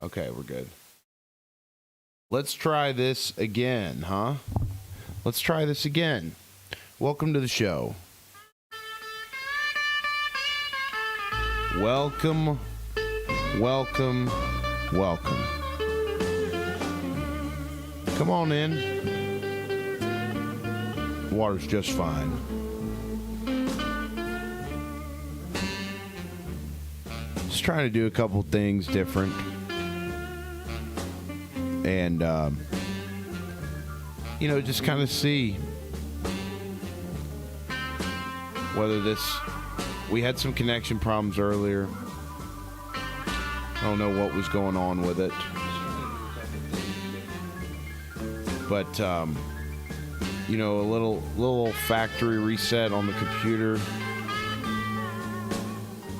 Okay, we're good. Let's try this again, huh? Let's try this again. Welcome to the show. Welcome, welcome, welcome. Come on in. Water's just fine. Just trying to do a couple things different. And, just kind of see whether this... We had some connection problems earlier. I don't know what was going on with it. But, a little factory reset on the computer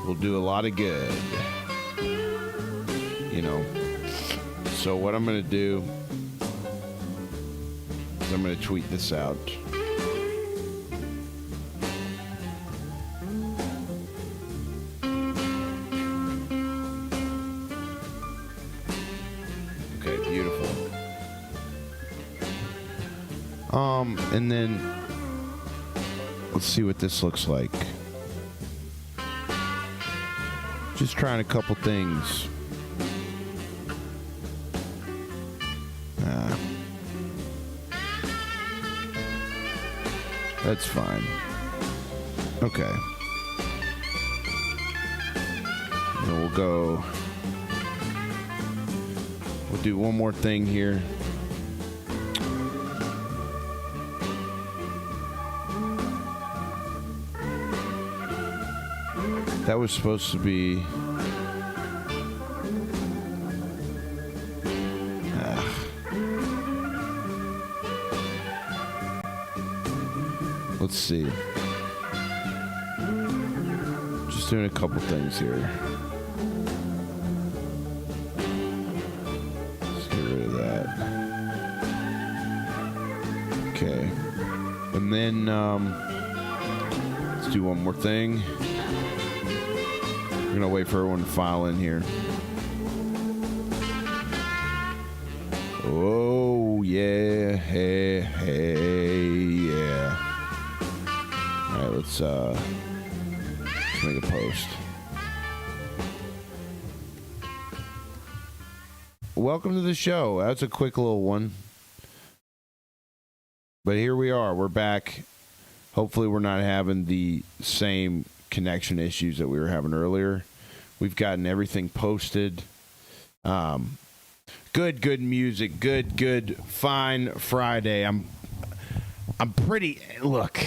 will do a lot of good. So what I'm going to do is I'm going to tweet this out. Okay, beautiful. And then let's see what this looks like. Just trying a couple things. That's fine. Okay. And we'll do one more thing here. That was supposed to be... Let's see. Just doing a couple things here. Let's get rid of that. Okay. And then, let's do one more thing. We're going to wait for everyone to file in here. Oh, yeah. Hey, yeah. All right, let's make a post. Welcome to the show. That's a quick little one. But here we are. We're back. Hopefully we're not having the same connection issues that we were having earlier. We've gotten everything posted. Good music. Good, fine Friday. I'm pretty... Look...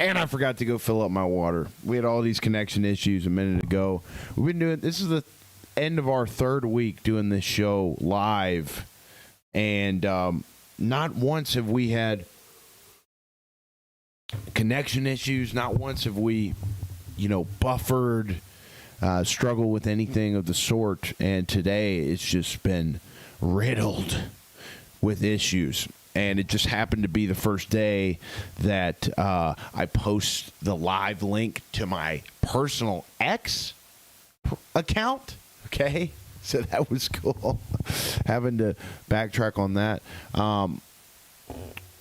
And I forgot to go fill up my water. We had all these connection issues a minute ago. We've been doing... This is the end of our third week doing this show live. And not once have we had connection issues. Not once have we, buffered, struggled with anything of the sort. And today it's just been riddled with issues. And it just happened to be the first day that I post the live link to my personal X account. Okay, so that was cool. Having to backtrack on that.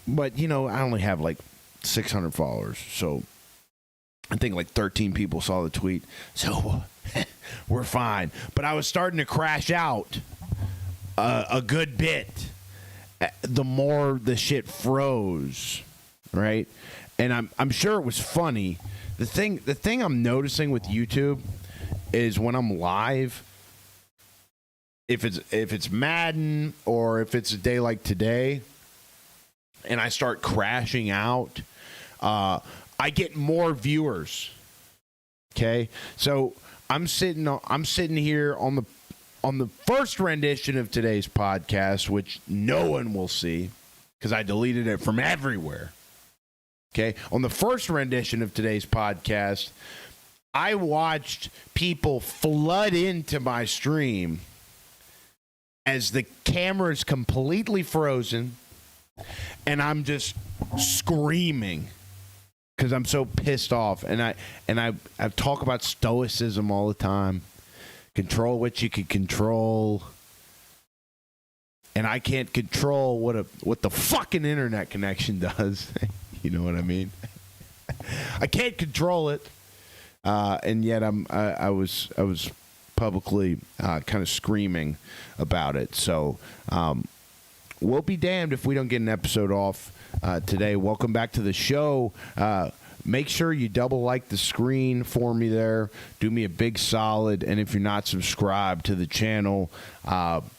But, I only have like 600 followers. So I think like 13 people saw the tweet. So we're fine. But I was starting to crash out a good bit. The more the shit froze, right? And I'm sure it was funny. The thing I'm noticing with YouTube is when I'm live, if it's Madden or if it's a day like today, and I start crashing out, I get more viewers. Okay, so I'm sitting here on the first rendition of today's podcast, which no one will see because I deleted it from everywhere. Okay. On the first rendition of today's podcast, I watched people flood into my stream as the camera's completely frozen and I'm just screaming because I'm so pissed off. And I talk about stoicism all the time. Control what you can control. and I can't control what the fucking internet connection does. You know what I mean? I can't control it, and yet I was publicly kind of screaming about it. So we'll be damned if we don't get an episode off today. Welcome back to the show. Make sure you double like the screen for me there. Do me a big solid. And if you're not subscribed to the channel,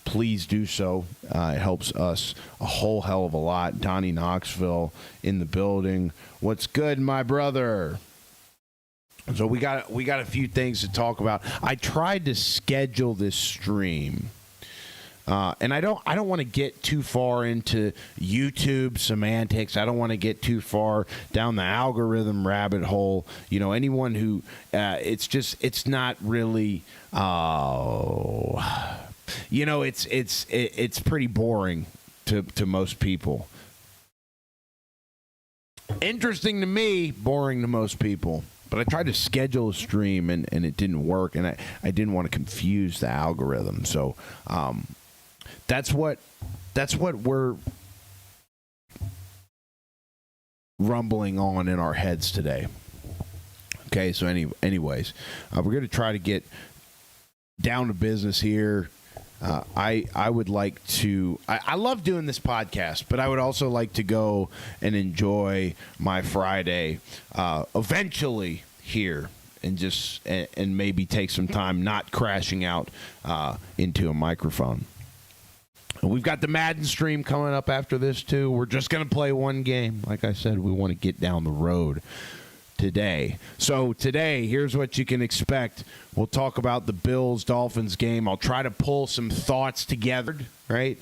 please do so. It helps us a whole hell of a lot. Donnie Knoxville in the building. What's good, my brother? So we got a few things to talk about. I tried to schedule this stream. And I don't want to get too far into YouTube semantics. I don't want to get too far down the algorithm rabbit hole. You know, anyone who it's not really it's pretty boring to most people. Interesting to me, boring to most people. But I tried to schedule a stream and it didn't work, and I didn't want to confuse the algorithm. So that's what we're rumbling on in our heads today. Okay, so anyways, we're going to try to get down to business here. I would like to. I love doing this podcast, but I would also like to go and enjoy my Friday eventually here, and maybe take some time not crashing out into a microphone. We've got the Madden stream coming up after this, too. We're just going to play one game. Like I said, we want to get down the road today. So today, here's what you can expect. We'll talk about the Bills-Dolphins game. I'll try to pull some thoughts together, right?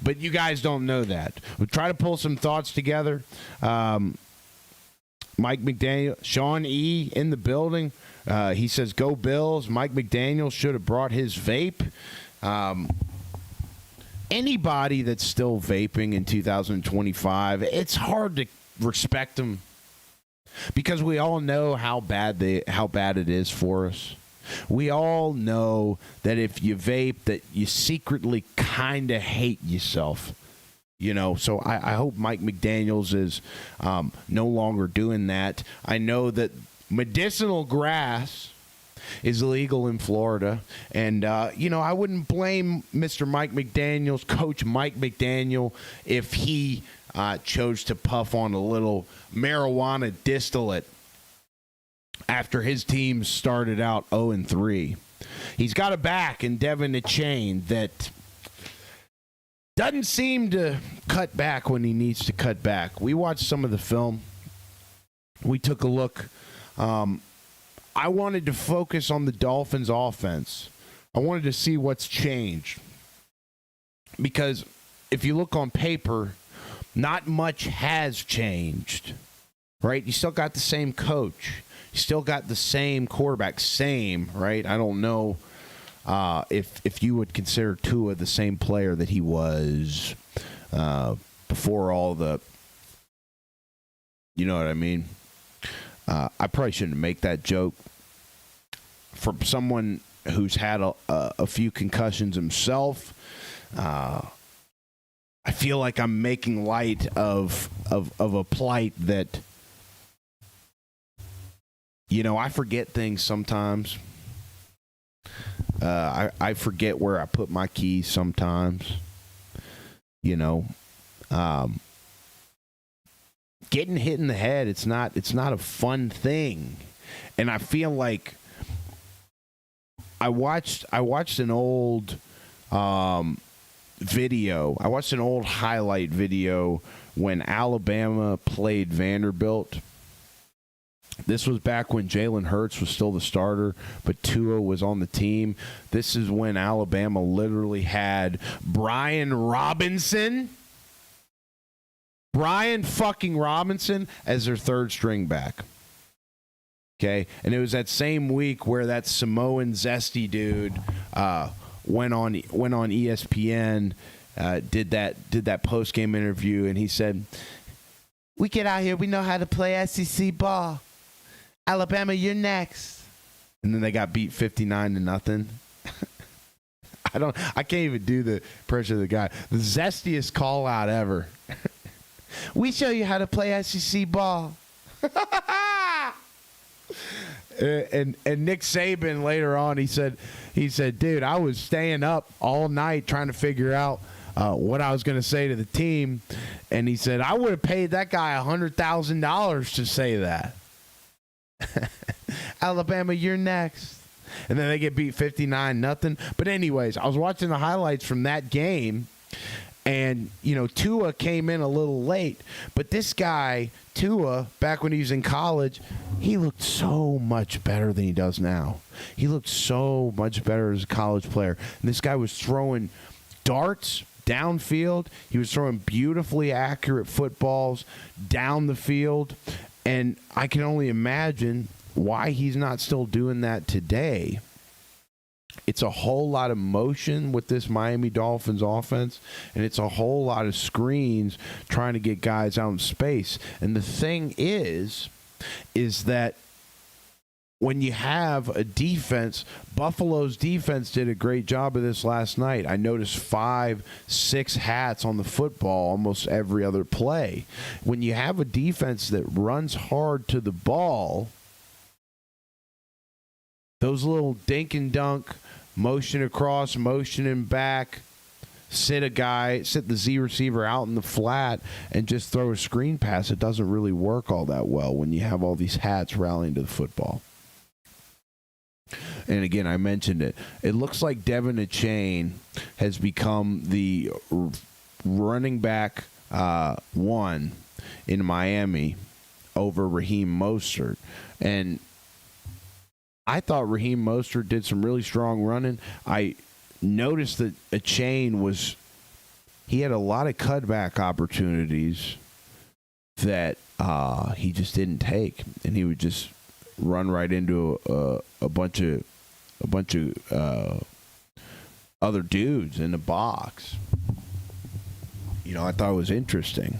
But you guys don't know that. We'll try to pull some thoughts together. Mike McDaniel, Sean E. in the building. He says, go Bills. Mike McDaniel should have brought his vape. Anybody that's still vaping in 2025, it's hard to respect them because we all know how bad it is for us. We all know that if you vape, that you secretly kind of hate yourself. You know, so I hope Mike McDaniels is no longer doing that. I know that medicinal grass is illegal in Florida. And, I wouldn't blame Mr. Mike McDaniels, Coach Mike McDaniel, if he chose to puff on a little marijuana distillate after his team started out 0-3. He's got a back in Devin Achane that doesn't seem to cut back when he needs to cut back. We watched some of the film. We took a look. I wanted to focus on the Dolphins' offense. I wanted to see what's changed. Because if you look on paper, not much has changed, right? You still got the same coach. You still got the same quarterback. Same, right? I don't know if you would consider Tua the same player that he was before all the, you know what I mean? I probably shouldn't make that joke. From someone who's had a few concussions himself, I feel like I'm making light of a plight that, I forget things sometimes. I forget where I put my keys sometimes. Getting hit in the head, it's not a fun thing. And I feel like I watched an old video. I watched an old highlight video when Alabama played Vanderbilt. This was back when Jalen Hurts was still the starter, but Tua was on the team. This is when Alabama literally had Brian fucking Robinson as their third string back. Okay, and it was that same week where that Samoan zesty dude went on ESPN, did that post game interview, and he said, "We get out here, we know how to play SEC ball. Alabama, you're next." And then they got beat 59-0. I can't even do the impression of the guy. The zestiest call out ever. We show you how to play SEC ball. And Nick Saban later on, he said, dude, I was staying up all night trying to figure out what I was going to say to the team. And he said, I would have paid that guy $100,000 to say that. Alabama, you're next. And then they get beat 59-0. But anyways, I was watching the highlights from that game. And, Tua came in a little late. But this guy, Tua, back when he was in college, he looked so much better than he does now. He looked so much better as a college player. And this guy was throwing darts downfield. He was throwing beautifully accurate footballs down the field. And I can only imagine why he's not still doing that today. It's a whole lot of motion with this Miami Dolphins offense, and it's a whole lot of screens trying to get guys out in space. And the thing is that when you have a defense, Buffalo's defense did a great job of this last night. I noticed 5-6 hats on the football almost every other play. When you have a defense that runs hard to the ball, those little dink and dunk, motion across, motion and back, sit the Z receiver out in the flat and just throw a screen pass, it doesn't really work all that well when you have all these hats rallying to the football. And again, I mentioned it. It looks like Devin Achane has become the running back one in Miami over Raheem Mostert. And I thought Raheem Mostert did some really strong running. I noticed that he had a lot of cutback opportunities that he just didn't take, and he would just run right into a bunch of other dudes in the box. I thought it was interesting.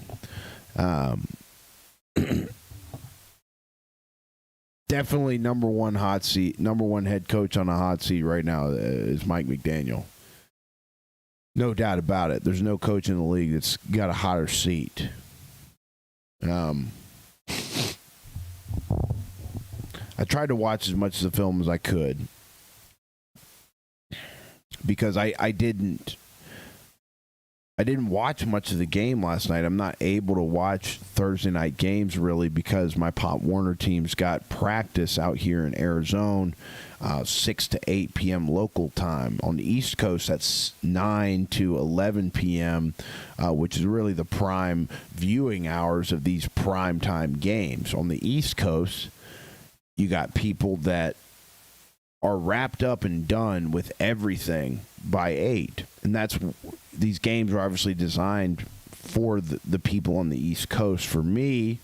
Definitely number one head coach on the hot seat right now is Mike McDaniel. No doubt about it. There's no coach in the league that's got a hotter seat. I tried to watch as much of the film as I could because I didn't watch much of the game last night. I'm not able to watch Thursday night games really because my Pop Warner team's got practice out here in Arizona, 6 to 8 p.m. local time. On the East Coast, that's 9 to 11 p.m., which is really the prime viewing hours of these prime time games. On the East Coast, you got people that are wrapped up and done with everything by 8. And these games are obviously designed for the people on the East Coast. For me,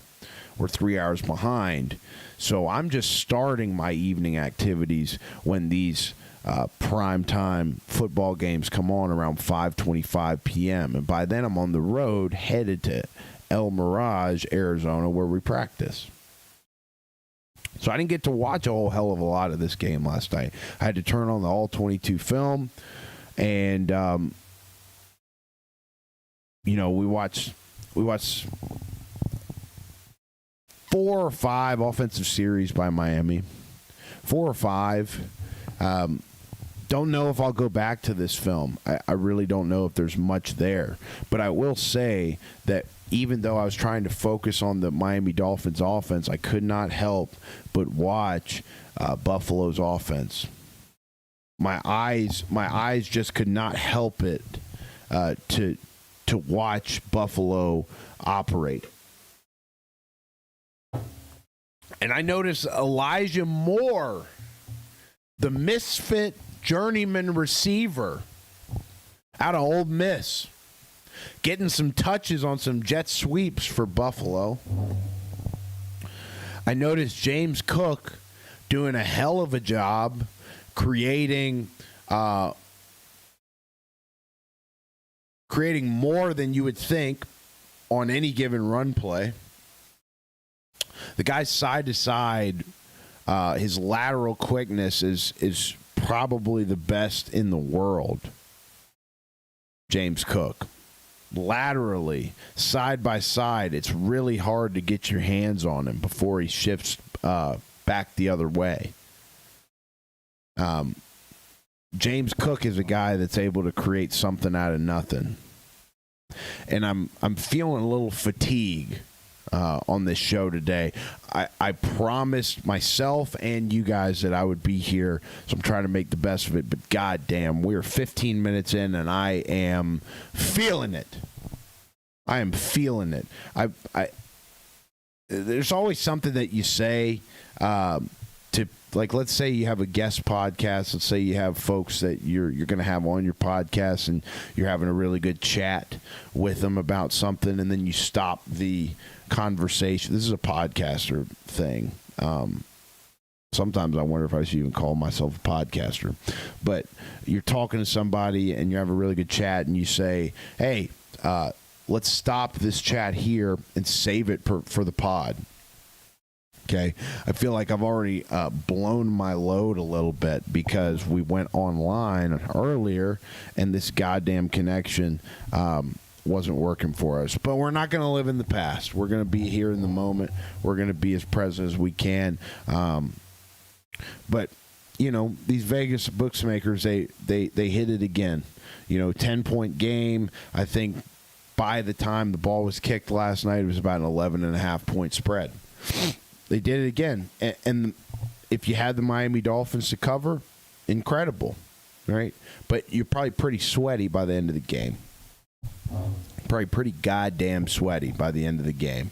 we're 3 hours behind. So I'm just starting my evening activities when these primetime football games come on around 5:25 p.m. And by then I'm on the road headed to El Mirage, Arizona, where we practice. So I didn't get to watch a whole hell of a lot of this game last night. I had to turn on the all-22 film, and we watched 4 or 5 offensive series by Miami. 4 or 5. Don't know if I'll go back to this film. I really don't know if there's much there. But I will say that even though I was trying to focus on the Miami Dolphins offense, I could not help but watch Buffalo's offense. My eyes just could not help it to watch Buffalo operate. And I noticed Elijah Moore, the misfit journeyman receiver out of Ole Miss, getting some touches on some jet sweeps for Buffalo. I noticed James Cook doing a hell of a job creating more than you would think on any given run play. The guy's side to side, his lateral quickness is probably the best in the world. James Cook. Laterally, side by side, it's really hard to get your hands on him before he shifts back the other way. James Cook is a guy that's able to create something out of nothing. And I'm feeling a little fatigue on this show today. I promised myself and you guys that I would be here, so I'm trying to make the best of it. But goddamn, we're 15 minutes in, and I am feeling it. I am feeling it. There's always something that you say to, like, let's say you have a guest podcast. Let's say you have folks that you're going to have on your podcast, and you're having a really good chat with them about something, and then you stop the conversation. This is a podcaster thing. Sometimes I wonder if I should even call myself a podcaster. But you're talking to somebody, and you have a really good chat, and you say, hey, let's stop this chat here and save it for the pod. Okay, I feel like I've already blown my load a little bit because we went online earlier and this goddamn connection wasn't working for us. But we're not going to live in the past. We're going to be here in the moment. We're going to be as present as we can. But, you know, these Vegas bookmakers, they hit it again. 10-point game. I think by the time the ball was kicked last night, it was about an 11.5-point spread. They did it again. And if you had the Miami Dolphins to cover, incredible, right? But you're probably pretty sweaty by the end of the game. Probably pretty goddamn sweaty by the end of the game.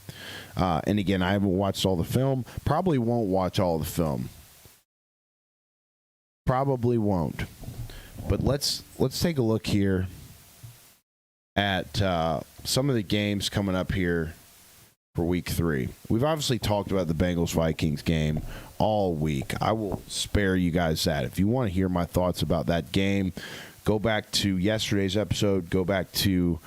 And again, I haven't watched all the film. Probably won't watch all the film. Probably won't. But let's take a look here at some of the games coming up here for week 3. We've obviously talked about the Bengals-Vikings game all week. I will spare you guys that. If you want to hear my thoughts about that game, go back to yesterday's episode. Go back to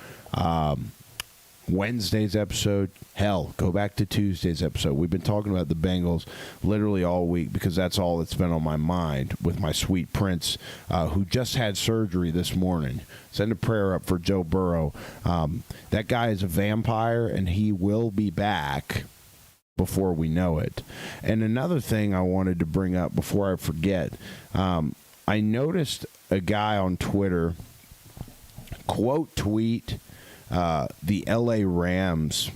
Wednesday's episode. Hell, go back to Tuesday's episode. We've been talking about the Bengals literally all week because that's all that's been on my mind with my sweet prince who just had surgery this morning. Send a prayer up for Joe Burrow. That guy is a vampire, and he will be back before we know it. And another thing I wanted to bring up before I forget, I noticed a guy on Twitter quote tweet the LA Rams.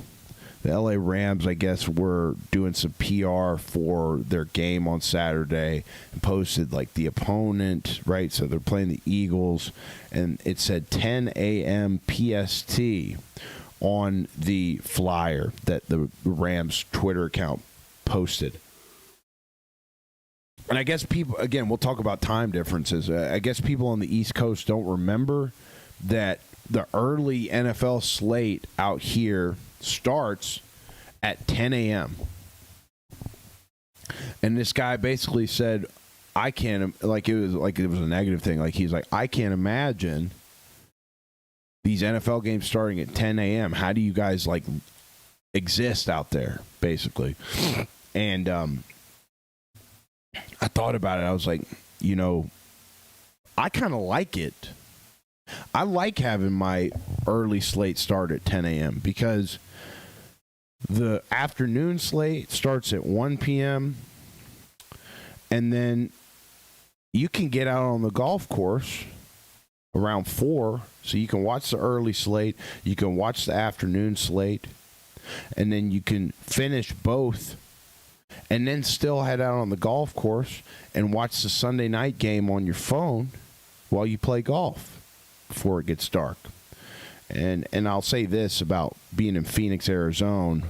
The LA Rams, I guess, were doing some PR for their game on Saturday and posted, like, the opponent, right? So they're playing the Eagles, and it said 10 a.m. PST on the flyer that the Rams Twitter account posted. And I guess people, again, we'll talk about time differences. I guess people on the East Coast don't remember that the early NFL slate out here starts at 10 a.m. And this guy basically said, I can't, it was a negative thing. Like, he's like, I can't imagine these NFL games starting at 10 a.m. How do you guys, like, exist out there, basically? And I thought about it. I was like, I kind of like it. I like having my early slate start at 10 a.m. because the afternoon slate starts at 1 p.m. and then you can get out on the golf course around 4, so you can watch the early slate, you can watch the afternoon slate, and then you can finish both and then still head out on the golf course and watch the Sunday night game on your phone while you play golf before it gets dark. And I'll say this about being in Phoenix, Arizona,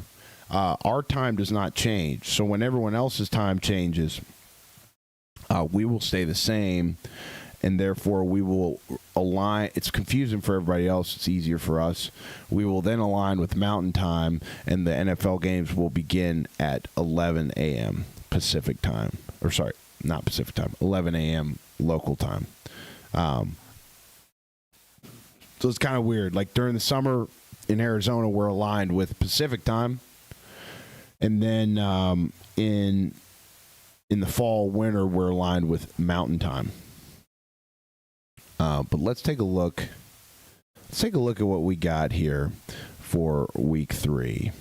our time does not change. So when everyone else's time changes, we will stay the same, and therefore we will align. It's confusing for everybody else. It's easier for us. We will then align with Mountain Time, and the NFL games will begin at 11 a.m. Pacific time. Or sorry, not Pacific time, 11 a.m. local time. So it's kind of weird. Like, during the summer in Arizona, we're aligned with Pacific time. And then in the fall, winter, we're aligned with Mountain time. But let's take a look. Let's take a look at what we got here for week 3.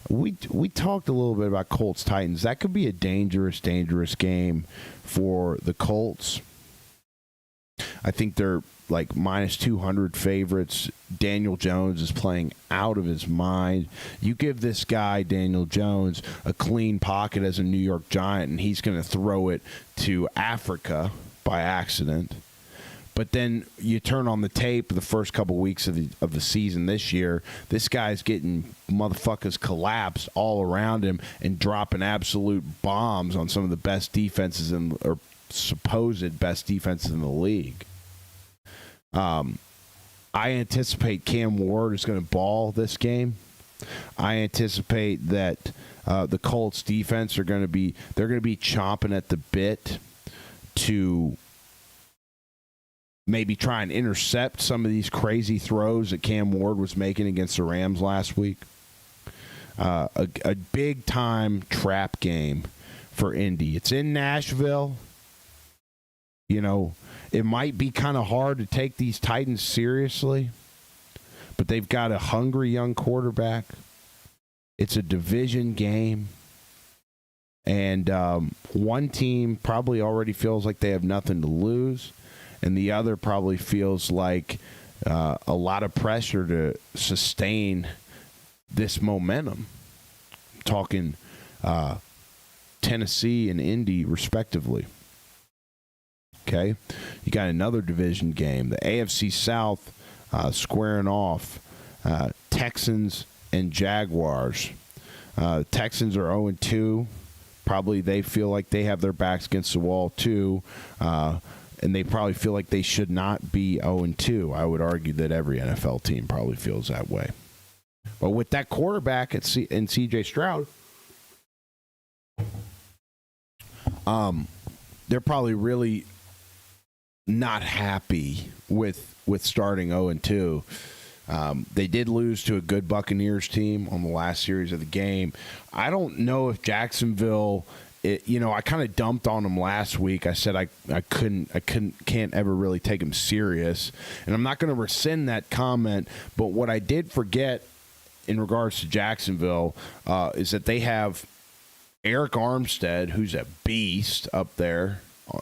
We talked a little bit about Colts Titans. That could be a dangerous game for the Colts. I think they're like minus 200 favorites. Daniel Jones is playing out of his mind. You give this guy, Daniel Jones, a clean pocket as a New York Giant, and he's going to throw it to Africa by accident. But then you turn on the tape the first couple weeks of the season this year, this guy's getting motherfuckers collapsed all around him and dropping absolute bombs on some of the best defenses or supposed best defenses in the league. I anticipate Cam Ward is going to ball this game. I anticipate that the Colts defense they're going to be chomping at the bit to maybe try and intercept some of these crazy throws that Cam Ward was making against the Rams last week. A big-time trap game for Indy. It's in Nashville. You know, it might be kind of hard to take these Titans seriously, but they've got a hungry young quarterback. It's a division game. And one team probably already feels like they have nothing to lose, and the other probably feels like a lot of pressure to sustain this momentum. I'm talking Tennessee and Indy, respectively. Okay, you got another division game. The AFC South squaring off Texans and Jaguars. Texans are 0-2. Probably they feel like they have their backs against the wall, too. And they probably feel like they should not be 0-2. I would argue that every NFL team probably feels that way. But with that quarterback in C.J. Stroud, they're probably really not happy with starting 0-2. They did lose to a good Buccaneers team on the last series of the game. I don't know if Jacksonville, I kind of dumped on them last week. I said I can't ever really take them serious, and I'm not going to rescind that comment. But what I did forget in regards to Jacksonville is that they have Eric Armstead, who's a beast up there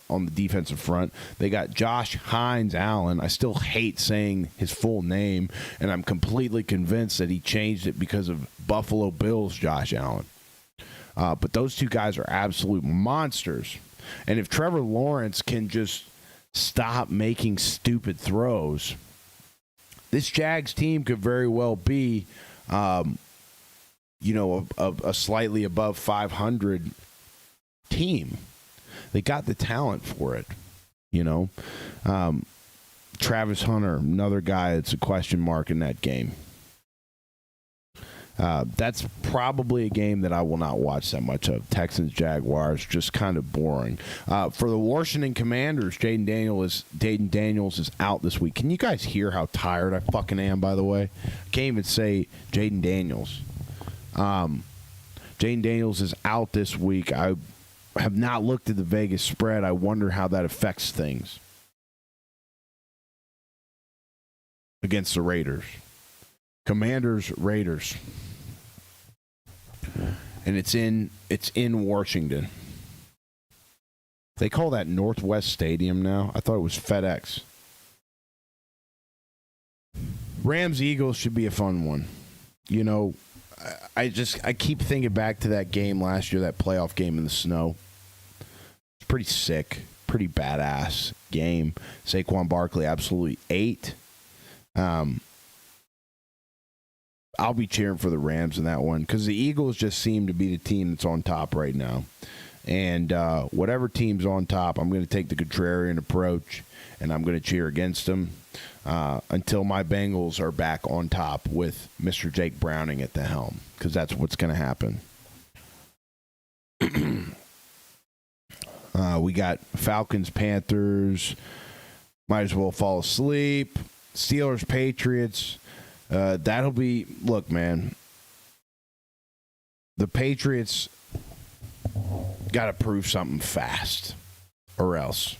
on the defensive front. They got Josh Hines Allen. I still hate saying his full name, and I'm completely convinced that he changed it because of Buffalo Bills Josh Allen. But those two guys are absolute monsters. And if Trevor Lawrence can just stop making stupid throws, this Jags team could very well be, a slightly above 500 team. They got the talent for it, Travis Hunter, another guy that's a question mark in that game. That's probably a game that I will not watch that much of. Texans-Jaguars, just kind of boring. For the Washington Commanders, Jaden Daniels is out this week. Can you guys hear how tired I fucking am, by the way? I can't even say Jaden Daniels. Jaden Daniels is out this week. I have not looked at the Vegas spread. I wonder how that affects things against the Raiders. Commanders, Raiders. And it's in Washington. They call that Northwest Stadium now. I thought it was FedEx. Rams-Eagles should be a fun one. I keep thinking back to that game last year, that playoff game in the snow. It's pretty sick, pretty badass game. Saquon Barkley absolutely ate. I'll be cheering for the Rams in that one because the Eagles just seem to be the team that's on top right now. And whatever team's on top, I'm going to take the contrarian approach, and I'm going to cheer against them until my Bengals are back on top with Mr. Jake Browning at the helm, because that's what's going to happen. We got Falcons, Panthers. Might as well fall asleep. Steelers, Patriots. That'll be, look, man, the Patriots got to prove something fast or else.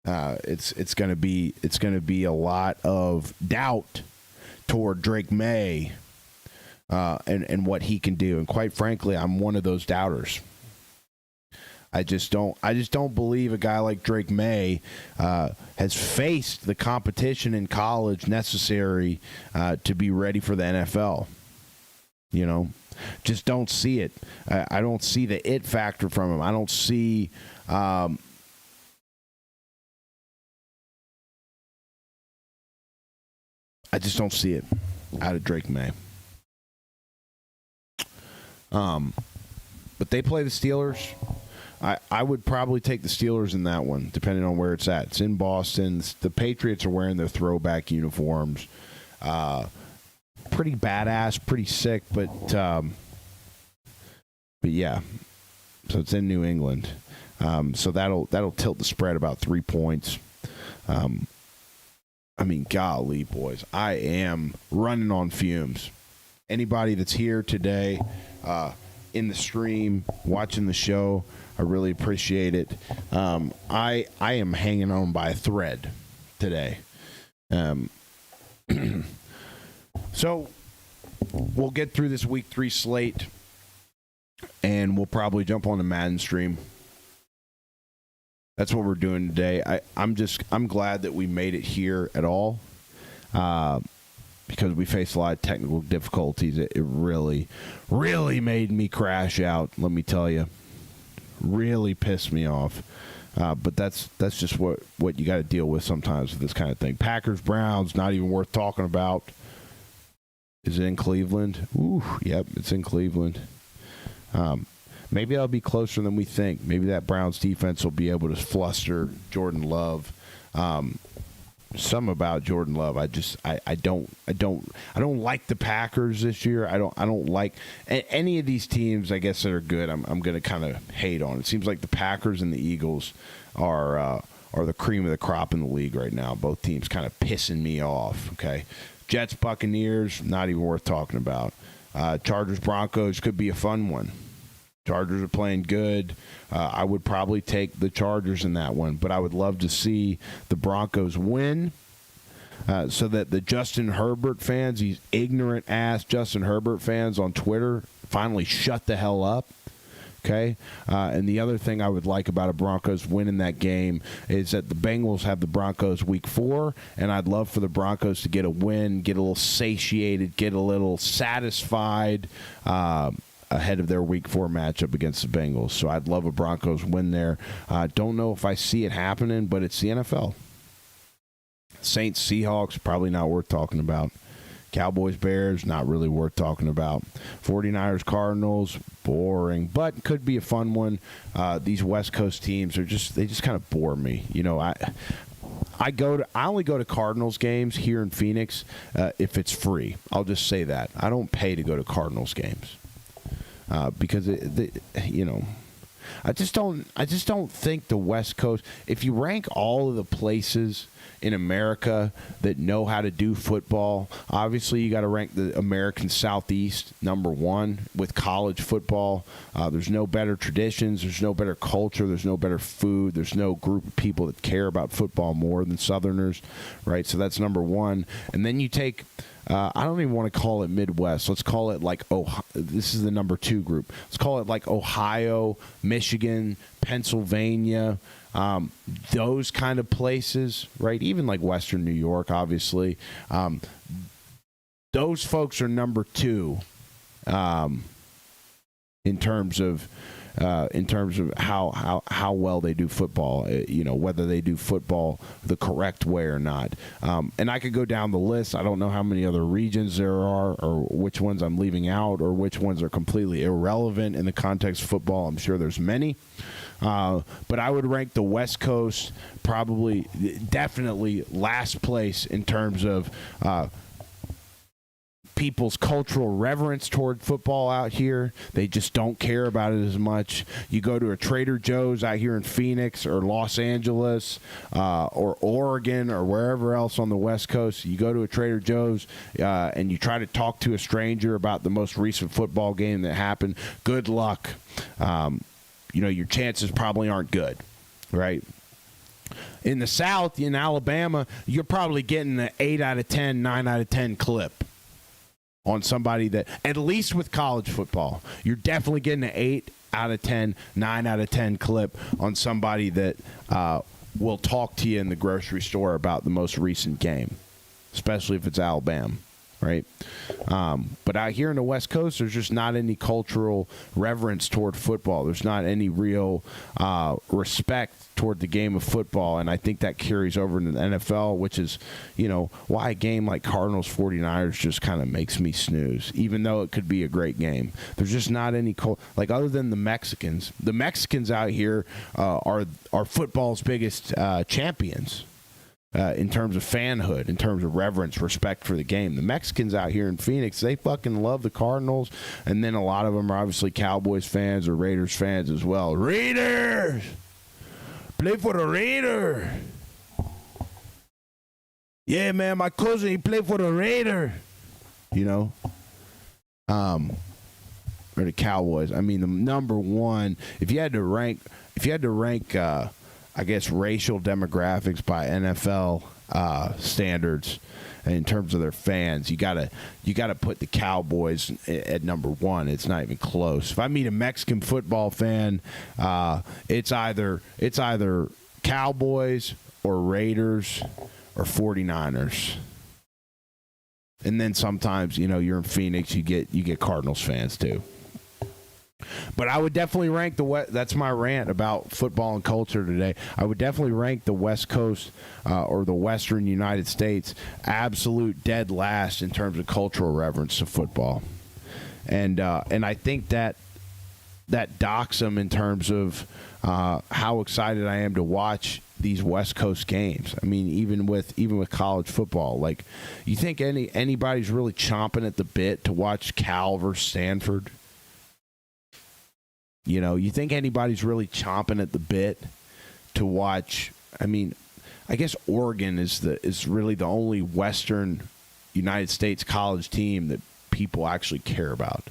It's going to be a lot of doubt toward Drake May and what he can do. And quite frankly, I'm one of those doubters. I just don't believe a guy like Drake May has faced the competition in college necessary to be ready for the NFL. You know, just don't see it. I don't see the it factor from him. I don't see. I just don't see it out of Drake May. But they play the Steelers. I would probably take the Steelers in that one, depending on where it's at. It's in Boston. The Patriots are wearing their throwback uniforms. Pretty badass, pretty sick, but yeah. So it's in New England. So that'll tilt the spread about 3 points. I mean, golly, boys, I am running on fumes. Anybody that's here today in the stream, watching the show, I really appreciate it. I am hanging on by a thread today. So we'll get through this week 3 slate, and we'll probably jump on the Madden stream. That's what we're doing today. I'm glad that we made it here at all, because we faced a lot of technical difficulties. It really, really made me crash out. Let me tell you, really pissed me off. But that's just what you got to deal with sometimes with this kind of thing. Packers, Browns, not even worth talking about. Is it in Cleveland? Ooh, yep, it's in Cleveland. Maybe that'll be closer than we think. Maybe that Browns defense will be able to fluster Jordan Love. Some about Jordan Love. I don't like the Packers this year. I don't like any of these teams, I guess, that are good. I'm going to kind of hate on. It seems like the Packers and the Eagles are the cream of the crop in the league right now. Both teams kind of pissing me off. Okay, Jets, Buccaneers, not even worth talking about. Chargers, Broncos could be a fun one. Chargers are playing good. I would probably take the Chargers in that one, but I would love to see the Broncos win so that the Justin Herbert fans, these ignorant-ass Justin Herbert fans on Twitter, finally shut the hell up. Okay? And the other thing I would like about a Broncos winning that game is that the Bengals have the Broncos week 4, and I'd love for the Broncos to get a win, get a little satiated, get a little satisfied ahead of their week 4 matchup against the Bengals. So I'd love a Broncos win there. Don't know if I see it happening, but it's the NFL. Saints, Seahawks, probably not worth talking about. Cowboys, Bears, not really worth talking about. 49ers, Cardinals, boring, but could be a fun one. These West Coast teams they just kind of bore me. You know, I only go to Cardinals games here in Phoenix if it's free. I'll just say that. I don't pay to go to Cardinals games. Because I just don't think the West Coast. If you rank all of the places in America that know how to do football, obviously you got to rank the American Southeast number 1 with college football. There's no better traditions. There's no better culture. There's no better food. There's no group of people that care about football more than Southerners, right? So that's number 1. And then you take. I don't even want to call it Midwest. Let's call it like this is the number 2 group. Let's call it like Ohio, Michigan, Pennsylvania, those kind of places, right? Even like Western New York, obviously. Those folks are number 2 in terms of how well they do football, whether they do football the correct way or not. And I could go down the list. I don't know how many other regions there are or which ones I'm leaving out or which ones are completely irrelevant in the context of football. I'm sure there's many. But I would rank the West Coast definitely last place in terms of people's cultural reverence toward football out here. They just don't care about it as much. You go to a Trader Joe's out here in Phoenix or Los Angeles or Oregon or wherever else on the West Coast. You go to a Trader Joe's and you try to talk to a stranger about the most recent football game that happened. Good luck. Your chances probably aren't good, right? In the South, in Alabama, you're probably getting an 8 out of 10, 9 out of 10 clip on somebody that, at least with college football, you're definitely getting an 8 out of 10, 9 out of 10 clip on somebody that will talk to you in the grocery store about the most recent game, especially if it's Alabama, right? But out here in the West Coast, there's just not any cultural reverence toward football. There's not any real respect toward the game of football, and I think that carries over into the NFL, which is, why a game like Cardinals 49ers just kind of makes me snooze, even though it could be a great game. There's just not any other than the Mexicans. The Mexicans out here are football's biggest champions. In terms of fanhood, in terms of reverence, respect for the game. The Mexicans out here in Phoenix, they fucking love the Cardinals, and then a lot of them are obviously Cowboys fans or Raiders fans as well. Raiders! Play for the Raiders! Yeah, man, my cousin, he played for the Raiders. Or the Cowboys. I mean, the number one, if you had to rank I guess racial demographics by NFL standards in terms of their fans, you gotta put the Cowboys at number one. It's not even close. If I meet a Mexican football fan, it's either Cowboys or Raiders or 49ers. And then sometimes, you're in Phoenix, you get Cardinals fans too. But I would definitely rank that's my rant about football and culture today. I would definitely rank the West Coast or the Western United States absolute dead last in terms of cultural reverence to football. And I think that docks them in terms of how excited I am to watch these West Coast games. I mean, even with college football, like, you think anybody's really chomping at the bit to watch Cal versus Stanford? You think anybody's really chomping at the bit to watch? I mean, I guess Oregon is really the only Western United States college team that people actually care about.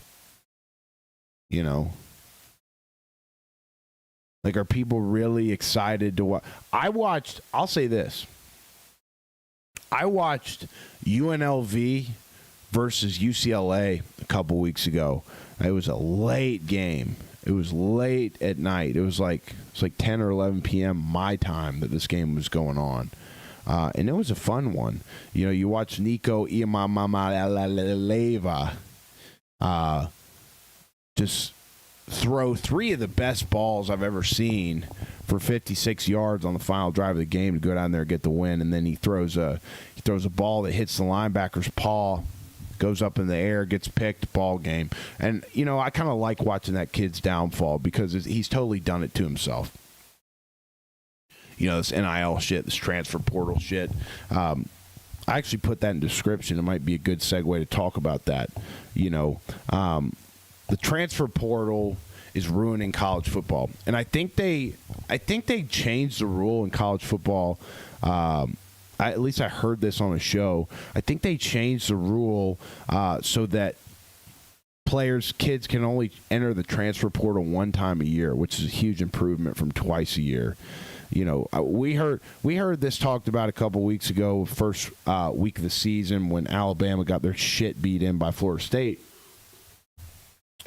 Like, are people really excited to watch? I'll say this. I watched UNLV versus UCLA a couple weeks ago. It was a late game. It was late at night. It was like 10 or 11 p.m. my time that this game was going on. And it was a fun one. You watch Nico Iamaleava just throw three of the best balls I've ever seen for 56 yards on the final drive of the game to go down there and get the win. And then he throws a ball that hits the linebacker's paw, goes up in the air, gets picked, ball game. And, I kind of like watching that kid's downfall because he's totally done it to himself. This NIL shit, this transfer portal shit. I actually put that in description. It might be a good segue to talk about that. The transfer portal is ruining college football. And I think they changed the rule in college football. At least I heard this on a show. I think they changed the rule so that kids can only enter the transfer portal one time a year, which is a huge improvement from twice a year. We heard this talked about a couple weeks ago, first week of the season when Alabama got their shit beat in by Florida State.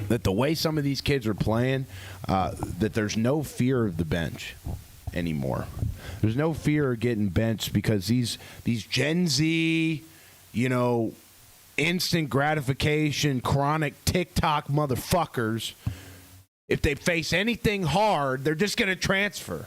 That the way some of these kids are playing, that there's no fear of the bench anymore. There's no fear of getting benched because these Gen Z, instant gratification, chronic TikTok motherfuckers, if they face anything hard, they're just going to transfer.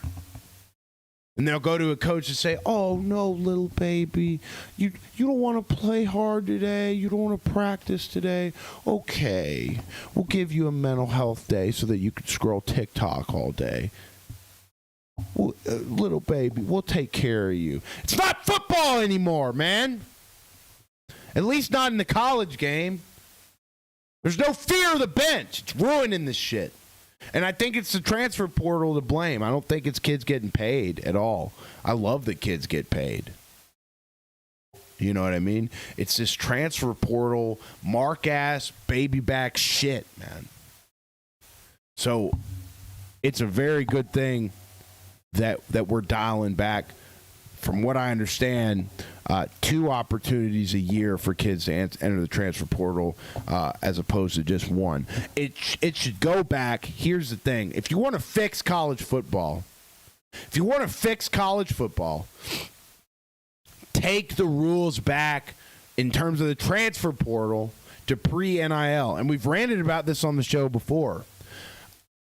And they'll go to a coach and say, "Oh, no, little baby, you don't want to play hard today. You don't want to practice today. Okay, we'll give you a mental health day so that you can scroll TikTok all day. Well, little baby, we'll take care of you." It's not football anymore, man. At least not in the college game. There's no fear of the bench. It's ruining this shit. And I think it's the transfer portal to blame. I don't think it's kids getting paid at all. I love that kids get paid. You know what I mean? It's this transfer portal, mark-ass, baby-back shit, man. So it's a very good thing that we're dialing back, from what I understand, 2 opportunities a year for kids to enter the transfer portal as opposed to just 1. It should go back. Here's the thing. If you want to fix college football, take the rules back in terms of the transfer portal to pre-NIL. And we've ranted about this on the show before.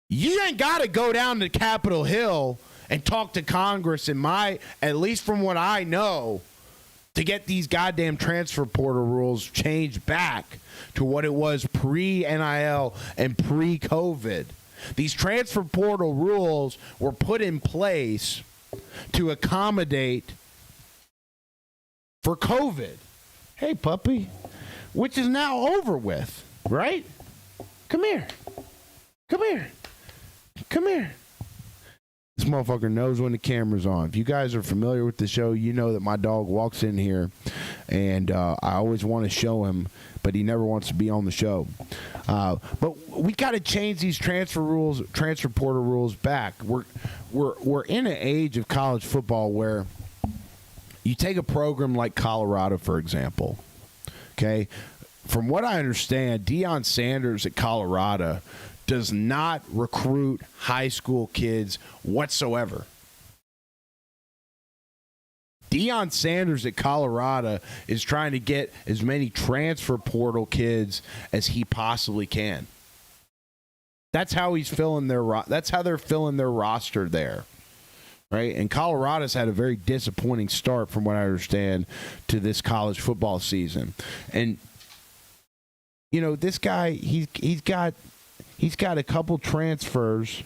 You ain't got to go down to Capitol Hill and talk to Congress, at least from what I know, to get these goddamn transfer portal rules changed back to what it was pre-NIL and pre-COVID. These transfer portal rules were put in place to accommodate for COVID. Hey, puppy, which is now over with, right? Come here. This motherfucker knows when the camera's on. If you guys are familiar with the show, you know that my dog walks in here, and I always want to show him, but he never wants to be on the show. But we got to change these transfer portal rules back. We're in an age of college football where you take a program like Colorado, for example. Okay, from what I understand, Deion Sanders at Colorado does not recruit high school kids whatsoever. Deion Sanders at Colorado is trying to get as many transfer portal kids as he possibly can. That's how he's filling that's how they're filling their roster there. Right? And Colorado's had a very disappointing start, from what I understand, to this college football season. And you know, this guy, he's got a couple transfers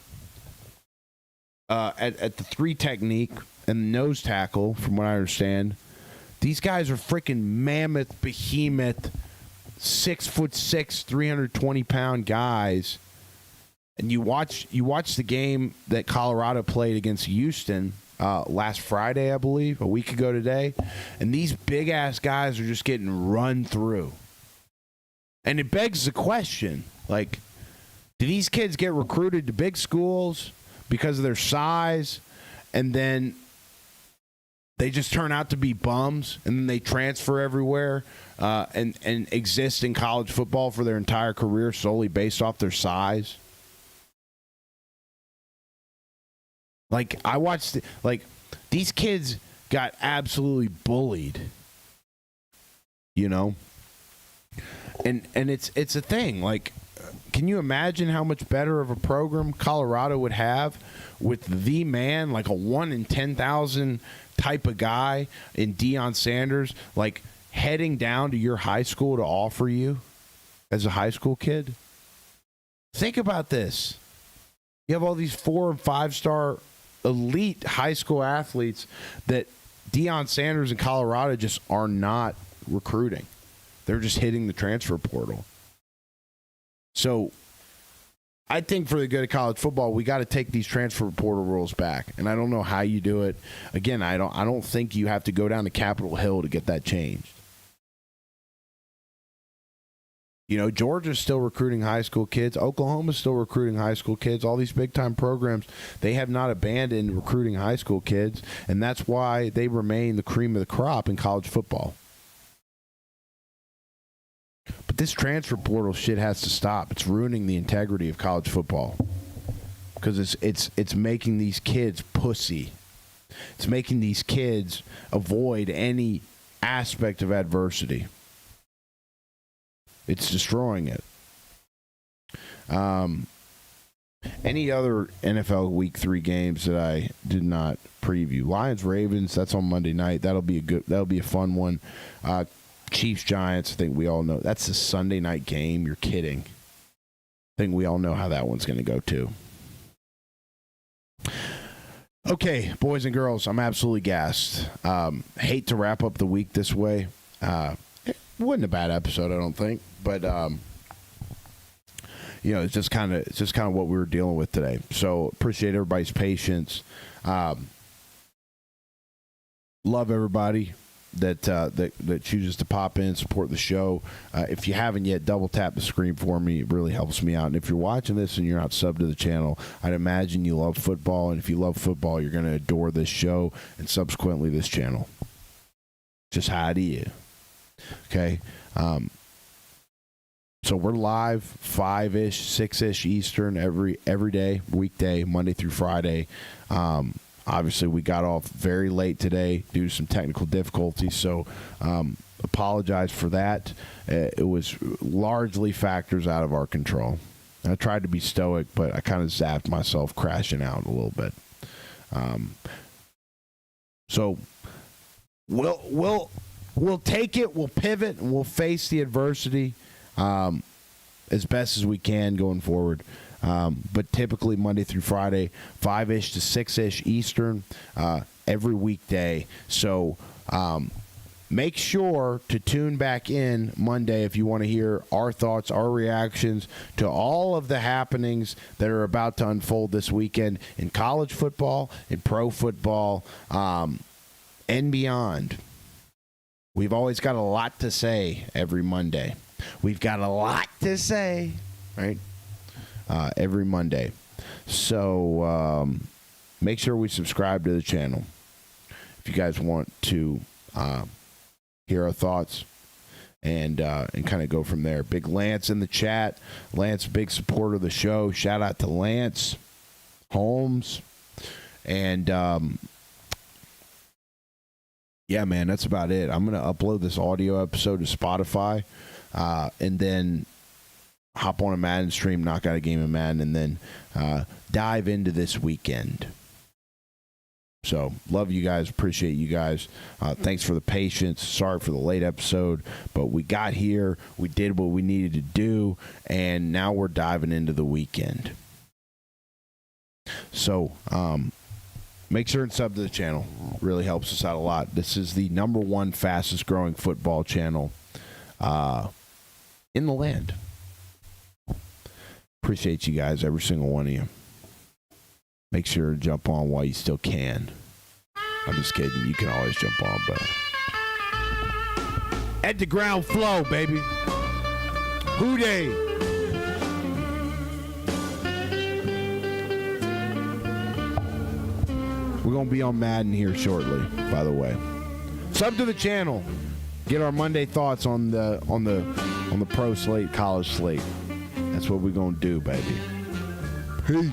at the 3 technique and the nose tackle, from what I understand. These guys are freaking mammoth, behemoth, 6'6", 320-pound guys. And you watch the game that Colorado played against Houston last Friday, I believe, a week ago today. And these big-ass guys are just getting run through. And it begs the question, like, do these kids get recruited to big schools because of their size, and then they just turn out to be bums, and then they transfer everywhere and exist in college football for their entire career solely based off their size? Like, I watched, these kids got absolutely bullied, you know? And it's a thing. Like, can you imagine how much better of a program Colorado would have with the man, like a 1 in 10,000 type of guy in Deion Sanders, like heading down to your high school to offer you as a high school kid? Think about this. You have all these 4- and 5-star elite high school athletes that Deion Sanders in Colorado just are not recruiting. They're just hitting the transfer portal. So I think for the good of college football, we got to take these transfer portal rules back. And I don't know how you do it. Again, I don't think you have to go down to Capitol Hill to get that changed. You know, Georgia's still recruiting high school kids. Oklahoma's still recruiting high school kids. All these big-time programs, they have not abandoned recruiting high school kids, and that's why they remain the cream of the crop in college football. But this transfer portal shit has to stop. It's ruining the integrity of college football because it's making these kids pussy. It's making these kids avoid any aspect of adversity. It's destroying it. Any other NFL Week 3 games that I did not preview? Lions Ravens. That's on Monday night. That'll be a fun one. Chiefs Giants. I think we all know that's a Sunday night game. You're kidding. I think we all know how that one's going to go too. Okay, boys and girls, I'm absolutely gassed. Hate to wrap up the week this way. It wasn't a bad episode, I don't think, but you know, it's just kind of what we were dealing with today. So appreciate everybody's patience. Love everybody. that chooses to pop in, support the show. If you haven't yet, double tap the screen for me. It really helps me out. And if you're watching this and you're not subbed to the channel, I'd imagine you love football. And if you love football, you're going to adore this show and subsequently this channel. Just hi to you. Okay. So we're live 5-ish, 6-ish Eastern every day, weekday, Monday through Friday. Obviously, we got off very late today due to some technical difficulties, so apologize for that. It was largely factors out of our control. I tried to be stoic, but I kind of zapped myself crashing out a little bit. So we'll take it, we'll pivot, and we'll face the adversity as best as we can going forward. But typically Monday through Friday, 5-ish to 6-ish Eastern, every weekday. So make sure to tune back in Monday if you want to hear our thoughts, our reactions to all of the happenings that are about to unfold this weekend in college football, in pro football, and beyond. We've always got a lot to say every Monday. We've got a lot to say, right? Every Monday. So make sure we subscribe to the channel if you guys want to hear our thoughts and kind of go from there. Big Lance in the chat. Lance, big supporter of the show. Shout out to Lance Holmes. And yeah, man, that's about it. I'm going to upload this audio episode to Spotify and then hop on a Madden stream, knock out a game of Madden, and then dive into this weekend. So, love you guys. Appreciate you guys. Thanks for the patience. Sorry for the late episode, but we got here. We did what we needed to do, and now we're diving into the weekend. So, make sure and sub to the channel. Really helps us out a lot. This is the #1 fastest growing football channel in the land. Appreciate you guys, every single one of you. Make sure to jump on while you still can. I'm just kidding. You can always jump on, but at the ground flow, baby. Who dey? We're gonna be on Madden here shortly, by the way. Sub to the channel. Get our Monday thoughts on the pro slate, college slate. That's what we're going to do, baby. Peace.